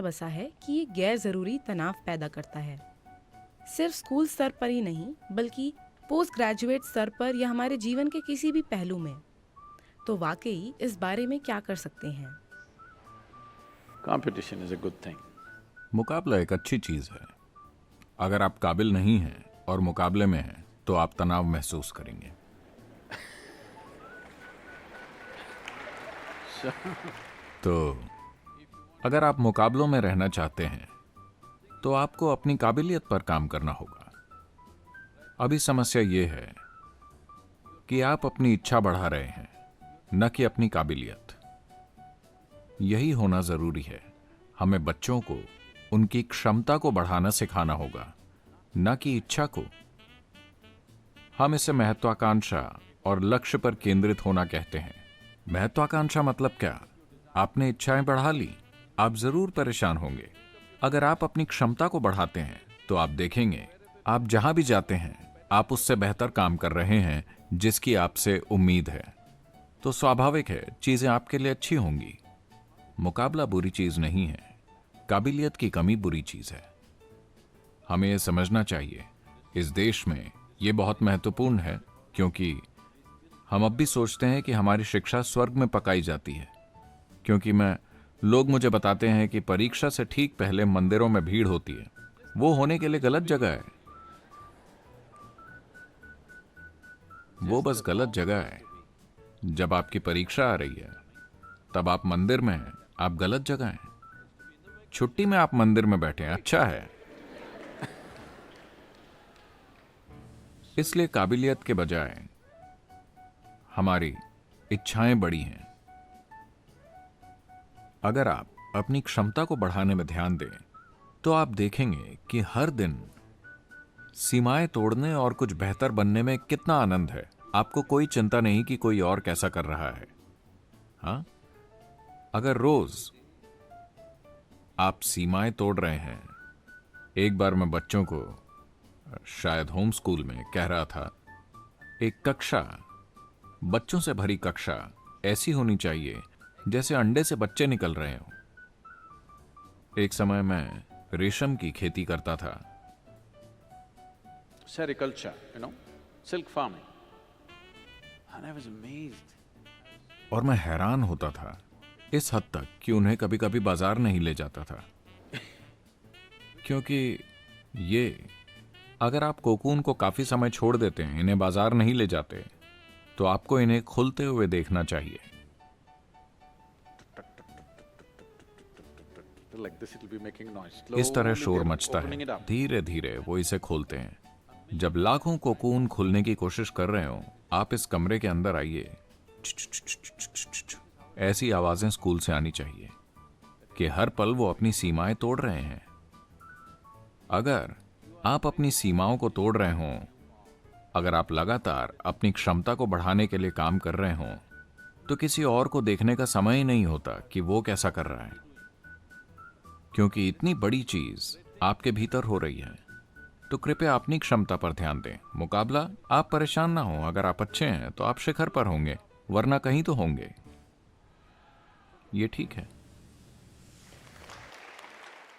बसा है कि ये गैर जरूरी तनाव पैदा करता है, सिर्फ स्कूल स्तर पर ही नहीं बल्कि पोस्ट ग्रेजुएट स्तर पर या हमारे जीवन के किसी भी पहलू में। तो वाकई इस बारे में क्या कर सकते हैं? Competition is a good thing. मुकाबला एक अच्छी चीज है। अगर आप काबिल नहीं हैं और मुकाबले में हैं तो आप तनाव महसूस करेंगे। तो अगर आप मुकाबलों में रहना चाहते हैं तो आपको अपनी काबिलियत पर काम करना होगा। अभी समस्या ये है कि आप अपनी इच्छा बढ़ा रहे हैं, न कि अपनी काबिलियत। यही होना जरूरी है। हमें बच्चों को उनकी क्षमता को बढ़ाना सिखाना होगा, न कि इच्छा को। हम इसे महत्वाकांक्षा और लक्ष्य पर केंद्रित होना कहते हैं। महत्वाकांक्षा मतलब क्या? आपने इच्छाएं बढ़ा ली, आप जरूर परेशान होंगे। अगर आप अपनी क्षमता को बढ़ाते हैं तो आप देखेंगे आप जहां भी जाते हैं आप उससे बेहतर काम कर रहे हैं जिसकी आपसे उम्मीद है। तो स्वाभाविक है चीजें आपके लिए अच्छी होंगी। मुकाबला बुरी चीज नहीं है, काबिलियत की कमी बुरी चीज है। हमें यह समझना चाहिए। इस देश में यह बहुत महत्वपूर्ण है क्योंकि हम अब भी सोचते हैं कि हमारी शिक्षा स्वर्ग में पकाई जाती है। क्योंकि लोग मुझे बताते हैं कि परीक्षा से ठीक पहले मंदिरों में भीड़ होती है। वो होने के लिए गलत जगह है। वो बस गलत जगह है। जब आपकी परीक्षा आ रही है तब आप मंदिर में हैं, आप गलत जगह हैं। छुट्टी में आप मंदिर में बैठे हैं, अच्छा है। इसलिए काबिलियत के बजाय हमारी इच्छाएं बड़ी हैं। अगर आप अपनी क्षमता को बढ़ाने में ध्यान दें तो आप देखेंगे कि हर दिन सीमाएं तोड़ने और कुछ बेहतर बनने में कितना आनंद है। आपको कोई चिंता नहीं कि कोई और कैसा कर रहा है। हाँ, अगर रोज आप सीमाएं तोड़ रहे हैं। एक बार मैं बच्चों को शायद होम स्कूल में कह रहा था, एक कक्षा, बच्चों से भरी कक्षा ऐसी होनी चाहिए जैसे अंडे से बच्चे निकल रहे हो। एक समय मैं रेशम की खेती करता था। Sericulture, silk farming. And I was amazed. और मैं हैरान होता था इस हद तक कि उन्हें कभी कभी बाजार नहीं ले जाता था। क्योंकि अगर आप कोकून को काफी समय छोड़ देते हैं, इन्हें बाजार नहीं ले जाते, तो आपको इन्हें खुलते हुए देखना चाहिए। Like this, it'll be making noise. इस तरह Slowly शोर they're मचता opening it है। up. धीरे धीरे वो इसे खोलते हैं। जब लाखों कोकून खुलने की कोशिश कर रहे हो, आप इस कमरे के अंदर आइए। ऐसी आवाजें स्कूल से आनी चाहिए कि हर पल वो अपनी सीमाएं तोड़ रहे हैं। अगर आप अपनी सीमाओं को तोड़ रहे हों, अगर आप लगातार अपनी क्षमता को बढ़ाने के लिए काम कर रहे हों, तो किसी और को देखने का समय ही नहीं होता कि वो कैसा कर रहा है। क्योंकि इतनी बड़ी चीज आपके भीतर हो रही है। तो कृपया अपनी क्षमता पर ध्यान दें। मुकाबला, आप परेशान ना हो। अगर आप अच्छे हैं तो आप शिखर पर होंगे, वरना कहीं तो होंगे। ये ठीक है।